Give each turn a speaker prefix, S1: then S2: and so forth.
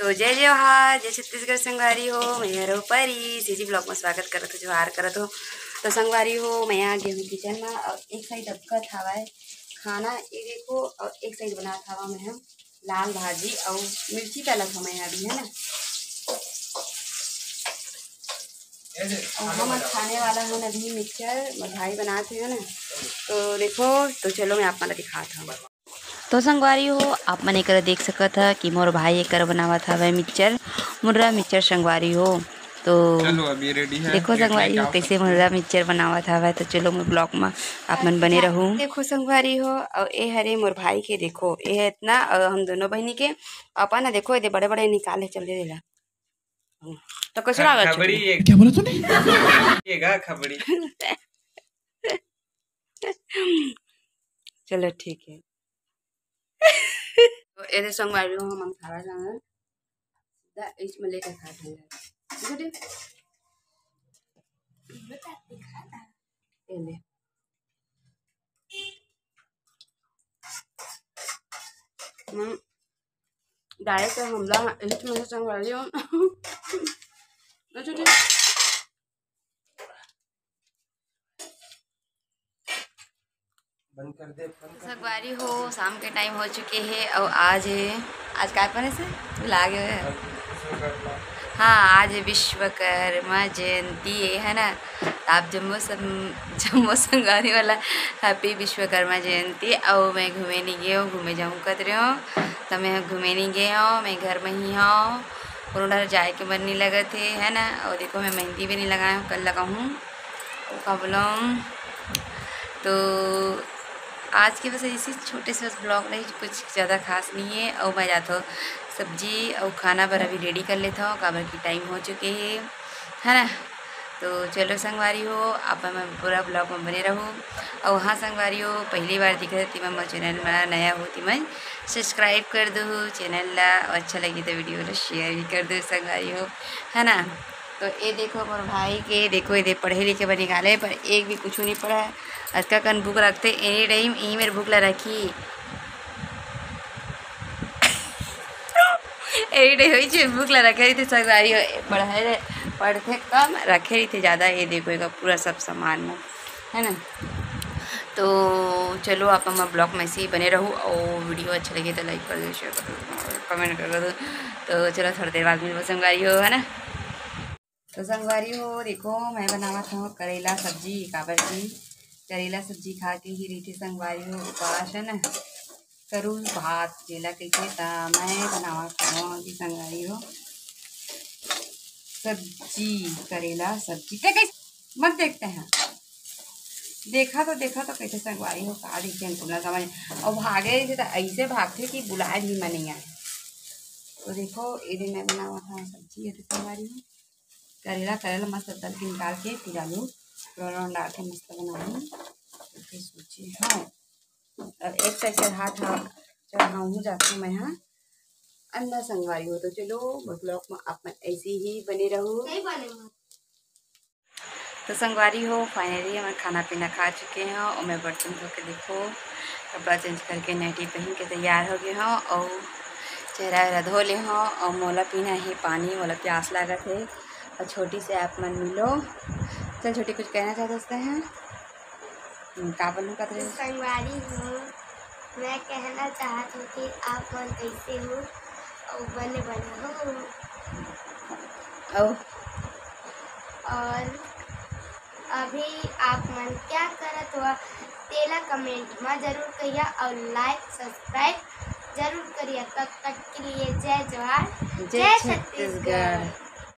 S1: तो जय जवाहर, जय छत्तीसगढ़ संगवारी हो। मैं रो परी सीजी ब्लॉग में स्वागत करत हो, जोहार करत हो। तो संगवारी हो मैं आ गई हूँ किचन में और एक साइड अबकत हवा है खाना ये देखो, और एक साइड बना हवा मैं हम लाल भाजी और मिर्ची तलत हमें अभी है ना। और हम खाने वाला हूँ अभी मिक्सचर भाई बनाते हैं ना। तो देखो, तो चलो मैं आप मला दिखाता हूँ। तो संगवारी हो आप मन एक देख सकत है कि मोर भाई एक बनावा था वह मिक्सचर मुर्रा मिक्सचर संगवारी हो। तो
S2: चलो अभी रेडी है,
S1: देखो संगवारी हो कैसे मुर्रा मिक्सचर बनावा था वह। तो चलो मैं ब्लॉग में आप मन बने रहूँ। देखो संगवारी हो और ये हरे मोर भाई के देखो ये है इतना, और हम दोनों बहनी के अपन ना देखो ये बड़े बड़े निकाले चल दे देला। तो कैसे लगा
S2: खबड़ी क्या बोला तूने? ये गा खबड़ी।
S1: चलो ठीक है। तो ये संगवारी हो हम खावा जाना इसमें लेकर खाते हैं। डायरेक्ट हमला इसमें संगवारी हो
S2: बंद कर दे।
S1: संगवारी हो शाम के टाइम हो चुके हैं और आज क्या पने से लागे है। हाँ आज विश्वकर्मा जयंती है ना। आप जम्मू संगवारी वाला हैप्पी विश्वकर्मा जयंती। और मैं घूमे नहीं गई हूँ, घूमे जाऊँ कत रही हूँ। तो मैं घूमे नहीं गई हूँ, मैं घर में ही हूँ। उधर जाए के मन नहीं लगे थे है ना। और देखो मैं मेहंदी भी नहीं लगाया हूँ, कल लगाऊँ का बोलूँ। तो आज के बस इसी छोटे से बस ब्लॉग नहीं, कुछ ज़्यादा खास नहीं है। और मैं जाता हूँ सब्जी और खाना पर अभी रेडी कर लेता हूँ, काबर की टाइम हो चुके हैं है ना। तो चलो संगवारी हो आप मैं पूरा ब्लॉग में बने रहूँ। और हाँ संगवारी हो पहली बार दिख रही थी मैं चैनल में नया होती मैं सब्सक्राइब कर दो चैनल ला, और अच्छा लगी तो वीडियो ला शेयर भी कर दो संगवारी हो है ना। तो ये देखो मोर भाई के देखो ये पढ़े लिखे बने निकाले पर एक भी कुछ नहीं पढ़ा है। आज का कन भूख रखते एनी टाइम यही मेरे भूख ला रखी एनी टाइम हुई भूख ला रखे रही थी संगवारी पढ़े पढ़ते कम रखे रही थे ज़्यादा। ये देखो का पूरा सब सामान में है ना। तो चलो आप हम ब्लॉग में ऐसे ही बने रहूँ और वीडियो अच्छा लगे तो लाइक कर दो, शेयर कर दो, कमेंट कर दो। तो चलो थोड़ी देर बाद में संगवारी हो है ना। तो संगवारी हो देखो मैं बनावा था करेला सब्जी, काबर की करेला सब्जी खा के ही रही थी संगवारी हो उपवास है ना। करूँ भात जेला कैसे था मैं बनावा था कि संगवारी हो सब्जी करेला सब्जी कैसे मत देखते हैं। देखा तो कैसे संगवारी हो कहा देखिए हमको ना समझ। और भागे रही थे तो ऐसे भागते कि बुलाए भी मैं नहीं आए। तो देखो ये दिन मैं बनावा था सब्जी है संगवारी हो करेला मस्त तल के निकाल के फिर आलू थोड़ा डाल के मस्त बनाऊँ। फिर सोची हाँ और एक साइड से हाथ चढ़ाऊँ जाती मैं हाँ अंदर संगवारी हो। तो चलो ब्लॉग में आप ऐसे ही बने रहो। तो संगवारी हो फाइनली मैं खाना पीना खा चुके हैं और मैं बर्तन धो के देखो कपड़ा चेंज करके नाइटी पहन के तैयार हो गए हूँ और चेहरा वेहरा धो ले हूँ और मोला पीना है पानी, मोला प्यास लागत है। और छोटी से आप मन मिलो। चल छोटी कुछ कहना चाहते हैं का बनू का
S3: संगवारी हो मैं कहना चाहती हूँ कि आप मन कैसे हो और बने हो। और अभी आप मन क्या करत हुआ तेला कमेंट में जरूर करिए और लाइक सब्सक्राइब जरूर करिए। तब तक के लिए जय जवाहर जय छत्तीसगढ़।